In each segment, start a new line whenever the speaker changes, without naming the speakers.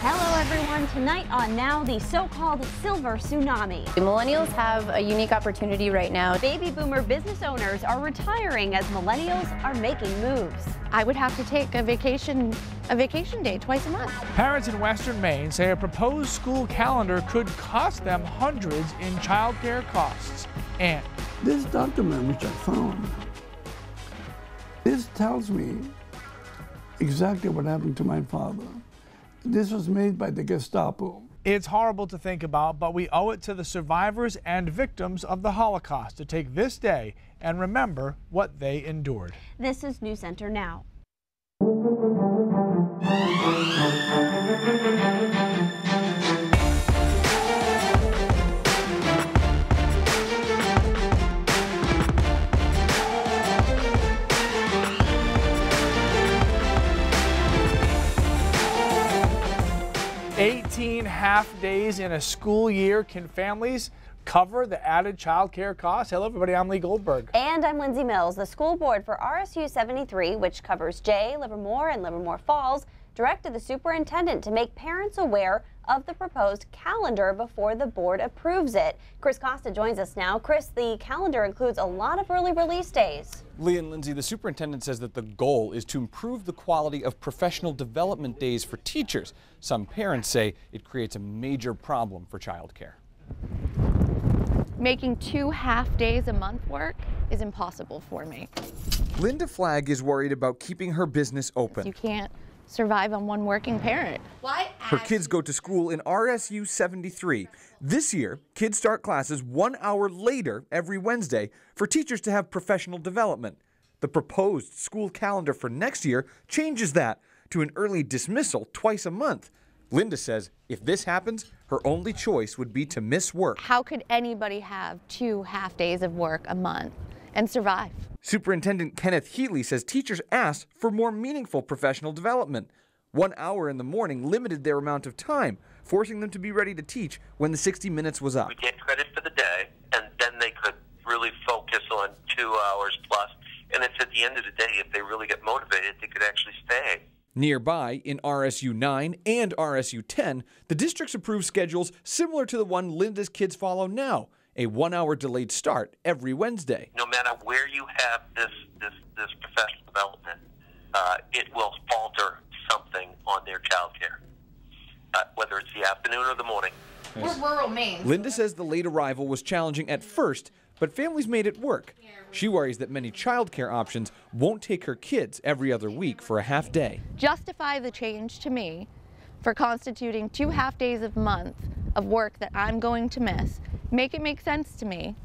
Hello everyone, tonight on Now, the so-called silver tsunami.
The millennials have a unique opportunity right now.
Baby boomer business owners are retiring as millennials are making moves.
I would have to take a vacation day twice a month.
Parents in Western Maine say a proposed school calendar could cost them hundreds in childcare costs. And
this document which I found, this tells me exactly what happened to my father. This was made by the Gestapo.
it's horrible to think about, but we owe it to the survivors and victims of the Holocaust to take this day and remember what they endured.
This is News Center Now.
18 half days in a school year. Can families cover the added child care costs? Hello everybody, I'm Lee Goldberg.
And I'm Lindsay Mills. The school board for RSU 73, which covers Jay, Livermore, and Livermore Falls, directed the superintendent to make parents aware of the proposed calendar before the board approves it. Chris Costa joins us now. Chris, the calendar includes a lot of early release days.
Lee and Lindsay, the superintendent says that the goal is to improve the quality of professional development days for teachers. Some parents say it creates a major problem for childcare.
Making 2 half days a month work is impossible for me.
Linda Flagg is worried about keeping her business open.
You can't survive on one working parent.
Her kids go to school in RSU 73. This year, kids start classes 1 hour later every Wednesday for teachers to have professional development. The proposed school calendar for next year changes that to an early dismissal twice a month. Linda says if this happens, her only choice would be to miss work.
How could anybody have 2 half days of work a month and survive?
Superintendent Kenneth Healy says teachers asked for more meaningful professional development. 1 hour in the morning limited their amount of time, forcing them to be ready to teach when the 60 minutes was up.
We get credit for the day, and then they could really focus on 2 hours plus. And it's at the end of the day, if they really get motivated, they could actually stay.
Nearby, in RSU 9 and RSU 10, the district's approved schedules similar to the one Linda's kids follow now, a 1 hour delayed start every Wednesday.
No matter where you have this professional development, it will falter something on their child care, whether it's the afternoon or the morning.
We're rural Maine.
Linda says the late arrival was challenging at first, but families made it work. She worries that many childcare options won't take her kids every other week for a half day.
Justify the change to me for constituting 2 half days a month of work that I'm going to miss. Make it make sense to me,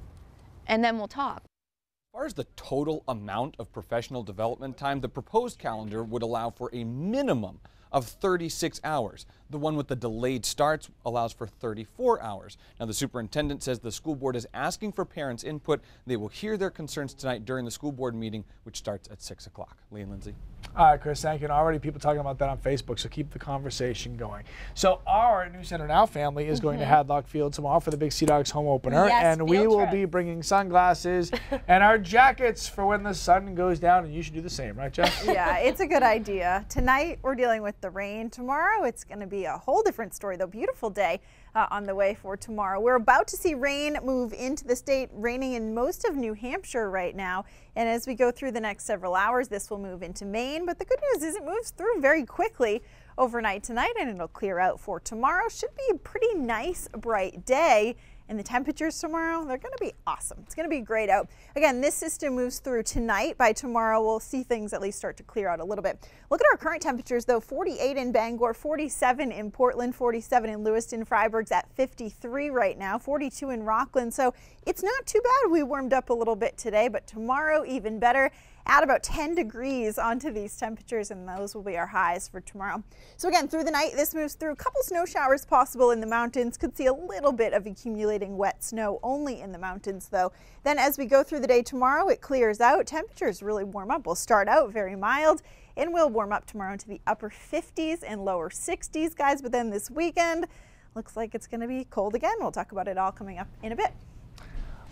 and then we'll talk.
As far as the total amount of professional development time, the proposed calendar would allow for a minimum of 36 hours. The one with the delayed starts allows for 34 hours. Now, the superintendent says the school board is asking for parents' input. They will hear their concerns tonight during the school board meeting, which starts at 6 o'clock. Lee and Lindsay.
All right, Chris, thank you. And already people talking about that on Facebook, so keep the conversation going. So our News Center Now family is going to Hadlock Field tomorrow for the Big Sea Dogs home opener.
Yes,
and we will be bringing sunglasses and our jackets for when the sun goes down, and you should do the same, right, Jeff?
Yeah, it's a good idea. Tonight we're dealing with the rain. Tomorrow it's going to be a whole different story, though. Beautiful day on the way for tomorrow. We're about to see rain move into the state, raining in most of New Hampshire right now. And as we go through the next several hours, this will move into Maine. But the good news is it moves through very quickly overnight tonight, and it'll clear out for tomorrow. Should be a pretty nice, bright day. And the temperatures tomorrow, they're going to be awesome. It's going to be great out. Again, this system moves through tonight. By tomorrow, we'll see things at least start to clear out a little bit. Look at our current temperatures, though. 48 in Bangor, 47 in Portland, 47 in Lewiston. Freiburg's at 53 right now, 42 in Rockland. So it's not too bad. We warmed up a little bit today, but tomorrow even better. Add about 10 degrees onto these temperatures, and those will be our highs for tomorrow. So again, through the night, this moves through. A couple snow showers possible in the mountains. Could see a little bit of accumulating wet snow only in the mountains, though. Then as we go through the day tomorrow, it clears out. Temperatures really warm up. We'll start out very mild, and we'll warm up tomorrow into the upper 50s and lower 60s, guys. But then this weekend, looks like it's going to be cold again. We'll talk about it all coming up in a bit.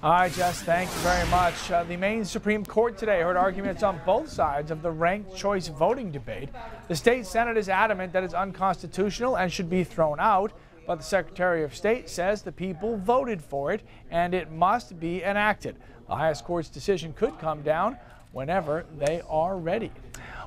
All right, Jess, thank you very much. The Maine Supreme Court today heard arguments on both sides of the ranked choice voting debate. The state Senate is adamant that it's unconstitutional and should be thrown out, but the Secretary of State says the people voted for it and it must be enacted. The highest court's decision could come down whenever they are ready.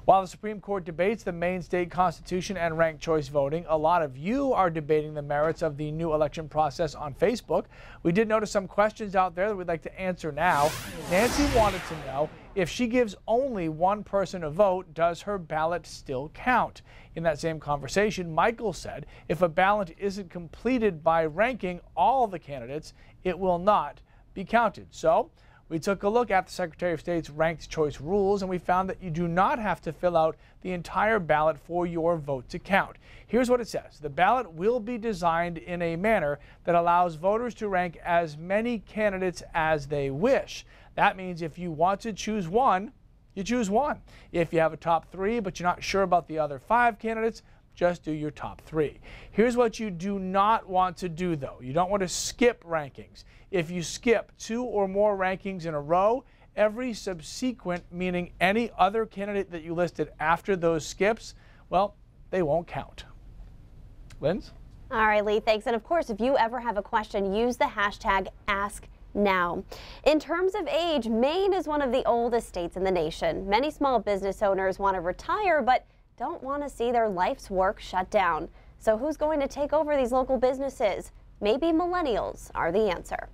While the Supreme Court debates the Maine state constitution and ranked choice voting, a lot of you are debating the merits of the new election process on Facebook. We did notice some questions out there that we'd like to answer now. Nancy wanted to know, if she gives only one person a vote, does her ballot still count? In that same conversation, Michael said if a ballot isn't completed by ranking all the candidates, it will not be counted. So we took a look at the Secretary of State's ranked choice rules, and we found that you do not have to fill out the entire ballot for your vote to count. Here's what it says. The ballot will be designed in a manner that allows voters to rank as many candidates as they wish. That means if you want to choose one, you choose one. If you have a top 3, but you're not sure about the other 5 candidates, just do your top 3. Here's what you do not want to do, though. You don't want to skip rankings. If you skip 2 or more rankings in a row, every subsequent, meaning any other candidate that you listed after those skips, well, they won't count. Linz?
All right, Lee, thanks. And of course, if you ever have a question, use the hashtag #AskNow. In terms of age, Maine is one of the oldest states in the nation. Many small business owners want to retire, but don't want to see their life's work shut down. So who's going to take over these local businesses? Maybe millennials are the answer.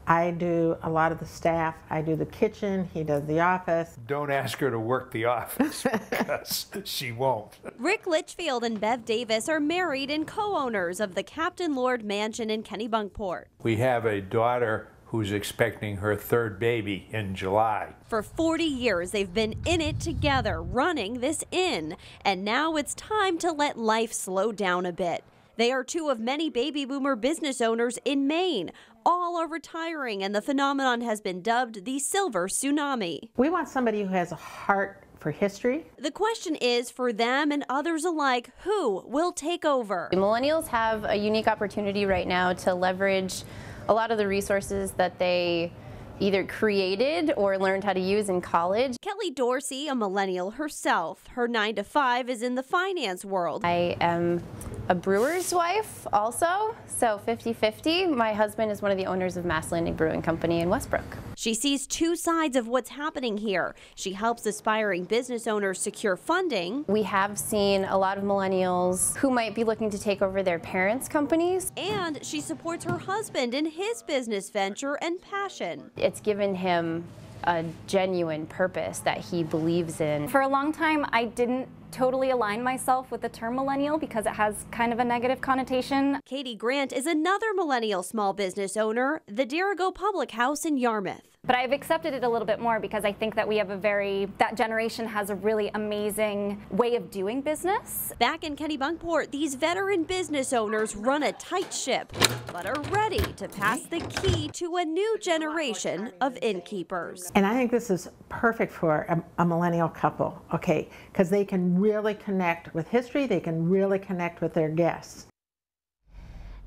I do a lot of the staff. I do the kitchen. He does the office.
Don't ask her to work the office because she won't.
Rick Litchfield and Bev Davis are married and co-owners of the Captain Lord Mansion in Kennebunkport.
We have a daughter who's expecting her 3rd baby in July.
For 40 years, they've been in it together, running this inn. And now it's time to let life slow down a bit. They are 2 of many baby boomer business owners in Maine. All are retiring, and the phenomenon has been dubbed the Silver Tsunami.
We want somebody who has a heart for history.
The question is, for them and others alike, who will take over?
Millennials have a unique opportunity right now to leverage a lot of the resources that they either created or learned how to use in college.
Kelly Dorsey, a millennial herself. Her 9-to-5 is in the finance world.
I am a brewer's wife also, so 50-50. My husband is one of the owners of Mass Landing Brewing Company in Westbrook.
She sees 2 sides of what's happening here. She helps aspiring business owners secure funding.
We have seen a lot of millennials who might be looking to take over their parents' companies.
And she supports her husband in his business venture and passion.
It's given him a genuine purpose that he believes in.
For a long time, I didn't totally align myself with the term millennial because it has kind of a negative connotation.
Katie Grant is another millennial small business owner, the Dirigo Public House in Yarmouth.
But I've accepted it a little bit more because I think that we have that generation has a really amazing way of doing business.
Back in Kennebunkport, these veteran business owners run a tight ship, but are ready to pass the key to a new generation of innkeepers.
And I think this is perfect for a millennial couple, okay, because they can really connect with history, they can really connect with their guests.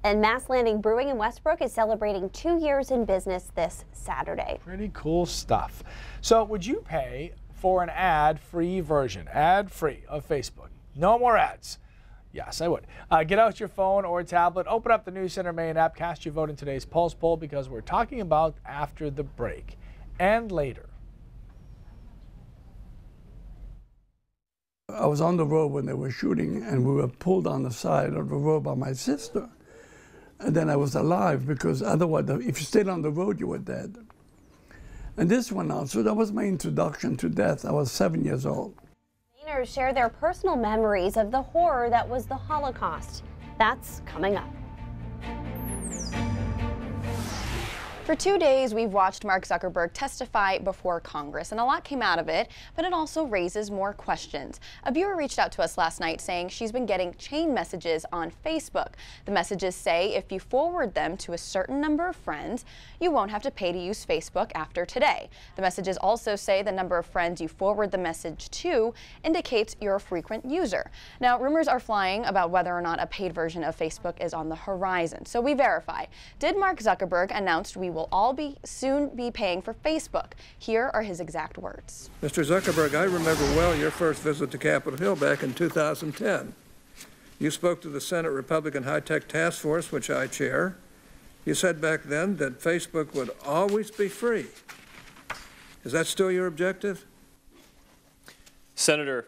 And Mass Landing Brewing in Westbrook is celebrating 2 years in business this Saturday.
Pretty cool stuff. So would you pay for an ad-free version, ad-free of Facebook? No more ads. Yes, I would. Get out your phone or tablet, open up the News Center Maine app, cast your vote in today's Pulse poll because we're talking about after the break and later.
I was on the road when they were shooting, and we were pulled on the side of the road by my sister. And then I was alive, because otherwise, if you stayed on the road, you were dead. And this went on. So that was my introduction to death. I was 7 years old.
Mainers share their personal memories of the horror that was the Holocaust. That's coming up.
For 2 days, we've watched Mark Zuckerberg testify before Congress, and a lot came out of it, but it also raises more questions. A viewer reached out to us last night saying she's been getting chain messages on Facebook. The messages say if you forward them to a certain number of friends, you won't have to pay to use Facebook after today. The messages also say the number of friends you forward the message to indicates you're a frequent user. Now, rumors are flying about whether or not a paid version of Facebook is on the horizon, so we verify. Did Mark Zuckerberg announce we will will all soon be paying for Facebook. Here are his exact words.
Mr. Zuckerberg, I remember well your first visit to Capitol Hill back in 2010. You spoke to the Senate Republican High-Tech Task Force, which I chair. You said back then that Facebook would always be free. Is that still your objective?
Senator,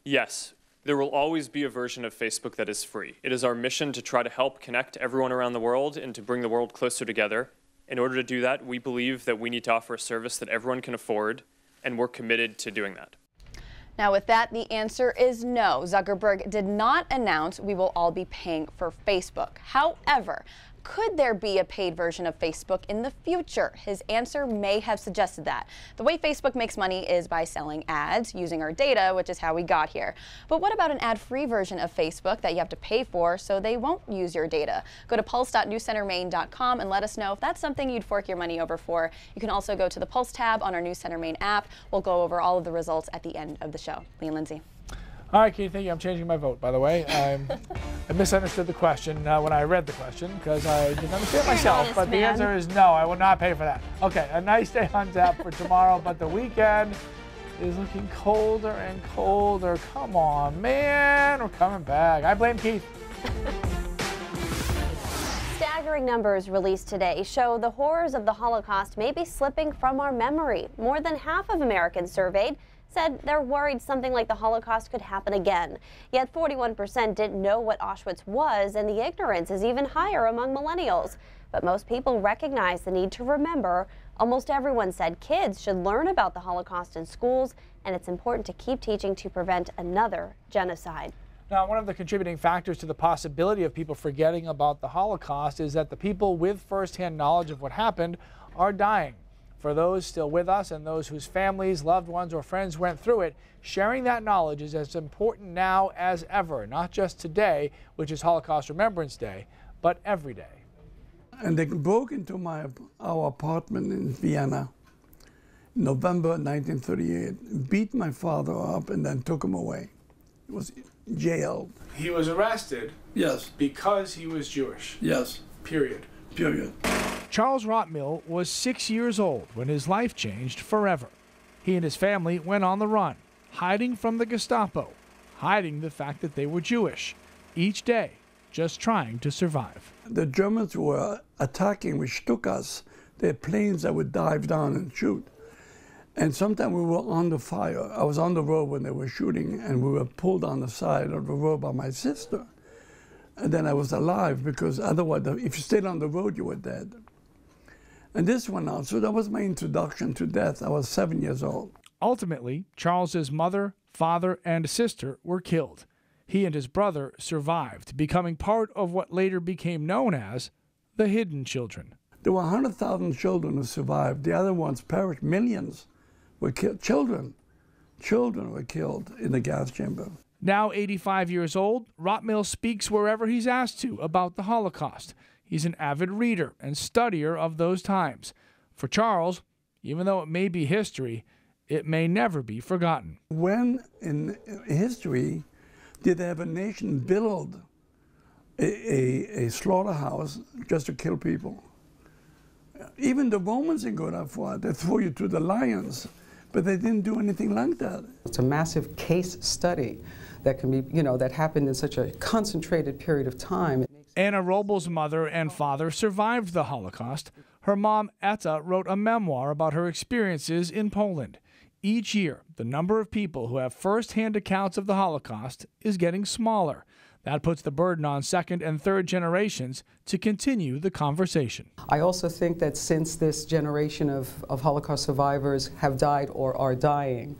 yes. There will always be a version of Facebook that is free. It is our mission to try to help connect everyone around the world and to bring the world closer together. In order to do that, we believe that we need to offer a service that everyone can afford, and we're committed to doing that.
Now, with that, the answer is no. Zuckerberg did not announce we will all be paying for Facebook. However, could there be a paid version of Facebook in the future? His answer may have suggested that. The way Facebook makes money is by selling ads, using our data, which is how we got here. But what about an ad-free version of Facebook that you have to pay for so they won't use your data? Go to pulse.newscentermaine.com and let us know if that's something you'd fork your money over for. You can also go to the Pulse tab on our News Center Maine app. We'll go over all of the results at the end of the show. Lee and Lindsay.
All right, Keith, thank you. I'm changing my vote, by the way. I misunderstood the question when I read the question because I didn't understand myself. But the answer is no, I will not pay for that. Okay, a nice day on tap for tomorrow, but the weekend is looking colder and colder. Come on, man, we're coming back. I blame Keith.
Staggering numbers released today show the horrors of the Holocaust may be slipping from our memory. More than half of Americans surveyed said they're worried something like the Holocaust could happen again. Yet 41% didn't know what Auschwitz was, and the ignorance is even higher among millennials. But most people recognize the need to remember. Almost everyone said kids should learn about the Holocaust in schools, and it's important to keep teaching to prevent another genocide.
Now, one of the contributing factors to the possibility of people forgetting about the Holocaust is that the people with firsthand knowledge of what happened are dying. For those still with us and those whose families, loved ones, or friends went through it, sharing that knowledge is as important now as ever, not just today, which is Holocaust Remembrance Day, but every day.
And they broke into our apartment in Vienna in November 1938, beat my father up, and then took him away. He was jailed.
He was arrested.
Yes.
Because he was Jewish.
Yes.
Period.
Period.
Charles Rotmill was 6 years old when his life changed forever. He and his family went on the run, hiding from the Gestapo, hiding the fact that they were Jewish, each day just trying to survive.
The Germans were attacking with Stukas. They had planes that would dive down and shoot. And sometimes we were under fire. I was on the road when they were shooting, and we were pulled on the side of the road by my sister. And then I was alive, because otherwise, if you stayed on the road, you were dead. And this went on. So that was my introduction to death. I was 7 years old.
Ultimately, Charles's mother, father, and sister were killed. He and his brother survived, becoming part of what later became known as the Hidden Children.
There were 100,000 children who survived. The other ones perished. Millions were killed. Children were killed in the gas chamber.
Now 85 years old, Rotmill speaks wherever he's asked to about the Holocaust. He's an avid reader and studier of those times. For Charles, even though it may be history, it may never be forgotten.
When in history did they have a nation build a slaughterhouse just to kill people? Even the Romans didn't go that far. They threw you to the lions, but they didn't do anything like that.
It's a massive case study that can be, that happened in such a concentrated period of time.
Anna Robles' mother and father survived the Holocaust. Her mom, Etta, wrote a memoir about her experiences in Poland. Each year, the number of people who have first-hand accounts of the Holocaust is getting smaller. That puts the burden on second and third generations to continue the conversation.
I also think that since this generation of Holocaust survivors have died or are dying,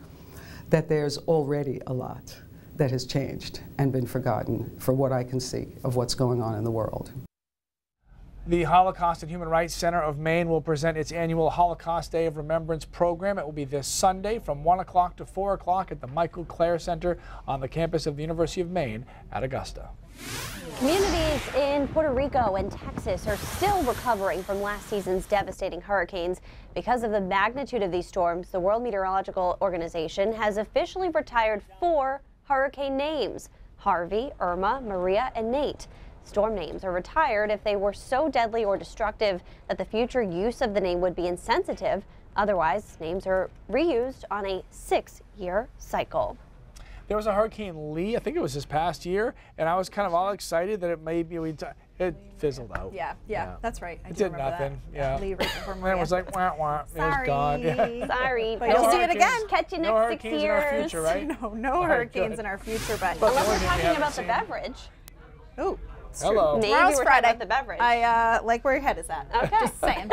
that there's already a lot that has changed and been forgotten for what I can see of what's going on in the world.
The Holocaust and Human Rights Center of Maine will present its annual Holocaust Day of Remembrance program. It will be this Sunday from 1 o'clock to 4 o'clock at the Michael Clare Center on the campus of the University of Maine at Augusta.
Communities in Puerto Rico and Texas are still recovering from last season's devastating hurricanes. Because of the magnitude of these storms, the World Meteorological Organization has officially retired 4 hurricane names: Harvey, Irma, Maria, and Nate. Storm names are retired if they were so deadly or destructive that the future use of the name would be insensitive. Otherwise, names are reused on a 6-year cycle.
There was a Hurricane Lee, I think it was this past year, and I was kind of all excited that it it fizzled out.
Yeah, that's right. I
It
do
did
remember
nothing.
That.
Yeah.
Lee right before
And
Maria.
it was like, wah, wah. It was gone. Yeah.
Sorry.
But you'll see it again.
Catch you
No
next 6
hurricanes in our
years.
future, right?
No
All right,
hurricanes
good.
in our future, but
Unless we're
we
talking
haven't
about the
seen.
beverage.
Oh,
Hello.
Maybe
Tomorrow's
we're
Friday.
talking about the beverage.
I like where your head is at.
Okay.
Just saying.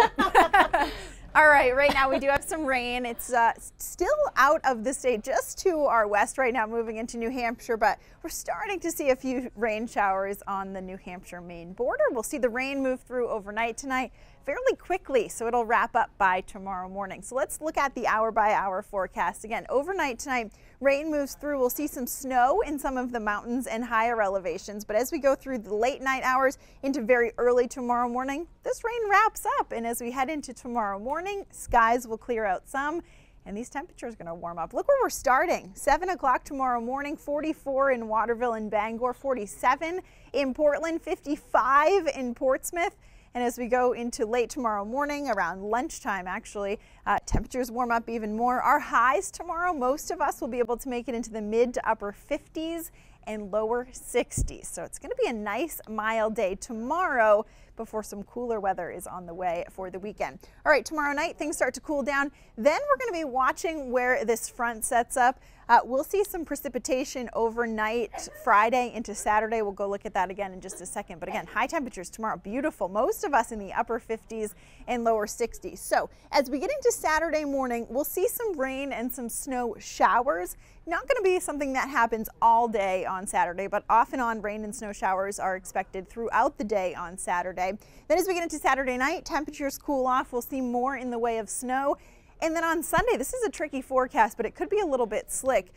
All right, right now we do have some rain. It's still out of the state, just to our west right now, moving into New Hampshire, but we're starting to see a few rain showers on the New Hampshire-Maine border. We'll see the rain move through overnight tonight fairly quickly, so it'll wrap up by tomorrow morning. So let's look at the hour-by-hour forecast. Again, overnight tonight, rain moves through. We'll see some snow in some of the mountains and higher elevations, but as we go through the late night hours into very early tomorrow morning, this rain wraps up, and as we head into tomorrow morning, skies will clear out some, and these temperatures are going to warm up. Look where we're starting. 7 o'clock tomorrow morning, 44 in Waterville and Bangor, 47 in Portland, 55 in Portsmouth. And as we go into late tomorrow morning, around lunchtime actually, temperatures warm up even more. Our highs tomorrow, most of us will be able to make it into the mid to upper 50s and lower 60s. So it's going to be a nice mild day tomorrow before some cooler weather is on the way for the weekend. All right, tomorrow night things start to cool down. Then we're going to be watching where this front sets up. We'll see some precipitation overnight Friday into Saturday. We'll go look at that again in just a second. But again, high temperatures tomorrow, beautiful. Most of us in the upper 50s and lower 60s. So as we get into Saturday morning, we'll see some rain and some snow showers. Not going to be something that happens all day on Saturday, but off and on rain and snow showers are expected throughout the day on Saturday. Then as we get into Saturday night, temperatures cool off. We'll see more in the way of snow. And then on Sunday, this is a tricky forecast, but it could be a little bit slick.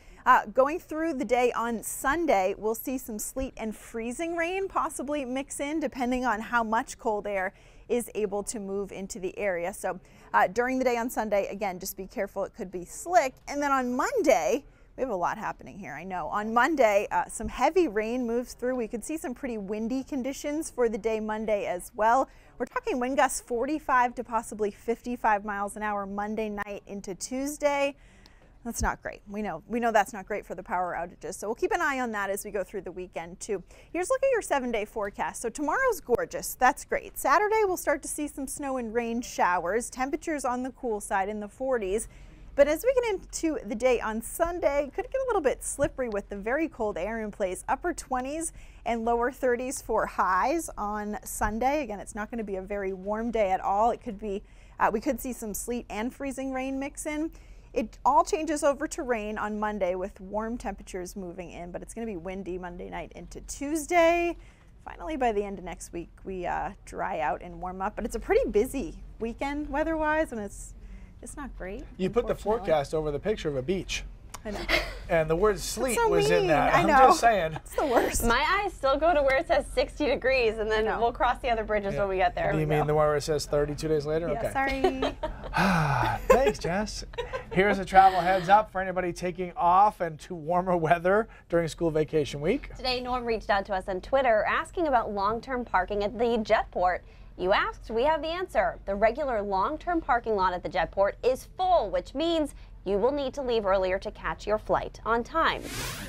Going through the day on Sunday, we'll see some sleet and freezing rain possibly mix in depending on how much cold air is able to move into the area. So during the day on Sunday, again, just be careful. It could be slick. And then on Monday, we have a lot happening here, I know. On Monday, some heavy rain moves through. We could see some pretty windy conditions for the day Monday as well. We're talking wind gusts 45 to possibly 55 miles an hour Monday night into Tuesday. That's not great. We know that's not great for the power outages. So we'll keep an eye on that as we go through the weekend too. Here's a look at your 7-day forecast. So tomorrow's gorgeous. That's great. Saturday, we'll start to see some snow and rain showers. Temperatures on the cool side in the 40s. But as we get into the day on Sunday, could get a little bit slippery with the very cold air in place. Upper 20s and lower 30s for highs on Sunday. Again, it's not going to be a very warm day at all. It could be, we could see some sleet and freezing rain mix in. It all changes over to rain on Monday with warm temperatures moving in, but it's going to be windy Monday night into Tuesday. Finally, by the end of next week, we dry out and warm up. But it's a pretty busy weekend weather-wise, and it's not great.
You put the forecast over the picture of a beach.
I know.
And the word sleet
so
was in
mean.
that.
I know.
I'm just saying.
It's the worst.
My eyes still go to where it says 60 degrees, and then we'll cross the other bridges when we get there.
Do you mean the one where it says 32 days later?
Yeah,
okay.
sorry.
Thanks, Jess. Here's a travel heads up for anybody taking off into warmer weather during school vacation week.
Today, Norm reached out to us on Twitter asking about long-term parking at the Jetport. You asked, we have the answer. The regular long-term parking lot at the Jetport is full, which means you will need to leave earlier to catch your flight on time.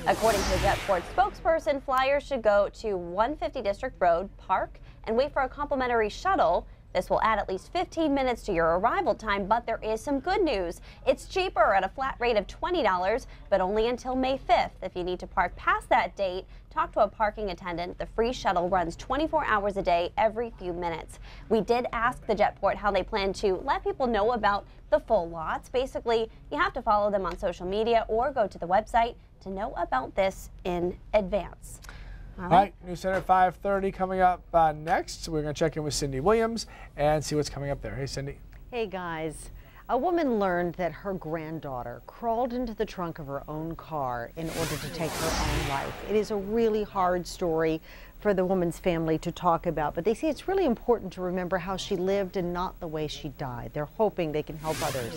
According to the Jetport spokesperson, flyers should go to 150 District Road, park, and wait for a complimentary shuttle. This will add at least 15 minutes to your arrival time, but there is some good news. It's cheaper at a flat rate of $20, but only until May 5th. If you need to park past that date, talk to a parking attendant. The free shuttle runs 24 hours a day, every few minutes. We did ask the Jetport how they plan to let people know about the full lots. Basically, you have to follow them on social media or go to the website to know about this in advance.
All right, News Center 5:30 coming up next. We're going to check in with Cindy Williams and see what's coming up there. Hey, Cindy.
Hey, guys. A woman learned that her granddaughter crawled into the trunk of her own car in order to take her own life. It is a really hard story for the woman's family to talk about, but they say it's really important to remember how she lived and not the way she died. They're hoping they can help others.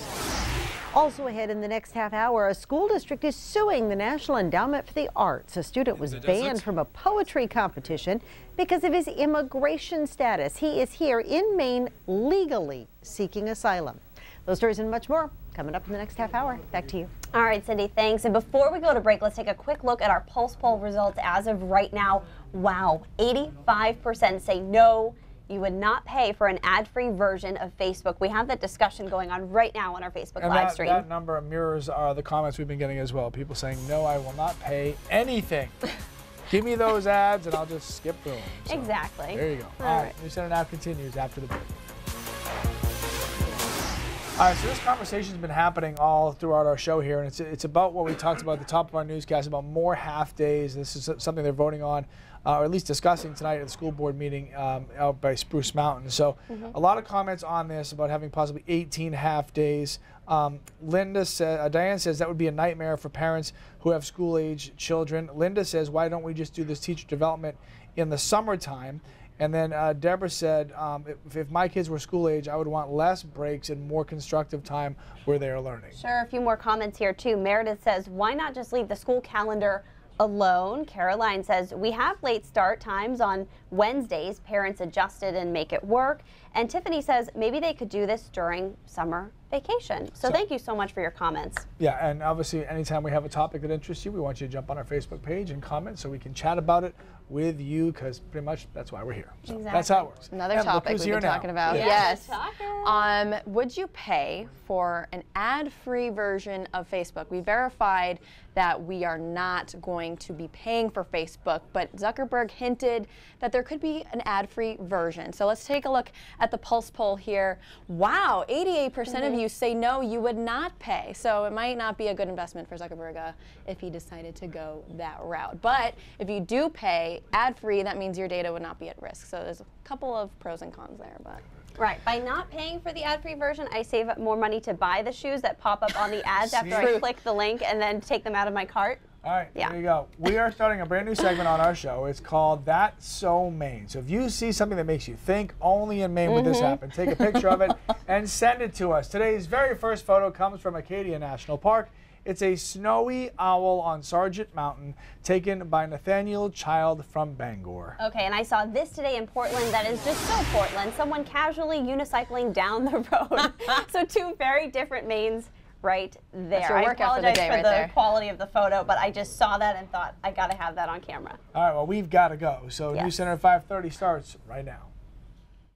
Also ahead in the next half hour, a school district is suing the National Endowment for the Arts. A student was banned from a poetry competition because of his immigration status. He is here in Maine legally seeking asylum. Those stories and much more coming up in the next half hour. Back to you.
All right, Cindy, thanks. And before we go to break, let's take a quick look at our Pulse poll results as of right now. Wow, 85% say no, you would not pay for an ad-free version of Facebook. We have that discussion going on right now on our Facebook live stream.
That number mirrors the comments we've been getting as well. People saying, no, I will not pay anything. Give me those ads and I'll just skip through them. So,
exactly.
There you go. All right, News Center Now continues after the break. All right, so this conversation's been happening all throughout our show here, and it's about what we talked about at the top of our newscast, about more half days. This is something they're voting on, or at least discussing tonight at the school board meeting out by Spruce Mountain. So a lot of comments on this about having possibly 18 half days. Diane says that would be a nightmare for parents who have school-age children. Linda says, why don't we just do this teacher development in the summertime? And then Deborah said, if my kids were school age, I would want less breaks and more constructive time where they are learning.
Sure, a few more comments here too. Meredith says, why not just leave the school calendar alone? Caroline says, we have late start times on Wednesdays. Parents adjust it and make it work. And Tiffany says, maybe they could do this during summer vacation. So thank you so much for your comments.
Yeah, and obviously anytime we have a topic that interests you, we want you to jump on our Facebook page and comment so we can chat about it with you, because pretty much that's why we're here. So exactly. That's how it works.
Another topic we've been talking about.
Yes.
Would you pay for an ad-free version of Facebook? We verified that we are not going to be paying for Facebook, but Zuckerberg hinted that there could be an ad-free version. So let's take a look at the Pulse poll here. Wow, 88% of you say no, you would not pay. So it might not be a good investment for Zuckerberg if he decided to go that route. But if you do pay ad-free, that means your data would not be at risk. So there's a couple of pros and cons there. But
right, by not paying for the ad-free version, I save up more money to buy the shoes that pop up on the ads after I click the link and then take them out of my cart.
All right, there you go. We are starting a brand new segment on our show. It's called That's So Maine. So if you see something that makes you think only in Maine would this happen, take a picture of it and send it to us. Today's very first photo comes from Acadia National Park. It's a snowy owl on Sargent Mountain taken by Nathaniel Child from Bangor.
Okay, and I saw this today in Portland that is just so Portland. Someone casually unicycling down the road. So two very different Maines right there. I apologize for the quality of the photo, but I just saw that and thought I got to have that on camera.
All right, well, we've got to go. So News Center at 5:30 starts right now.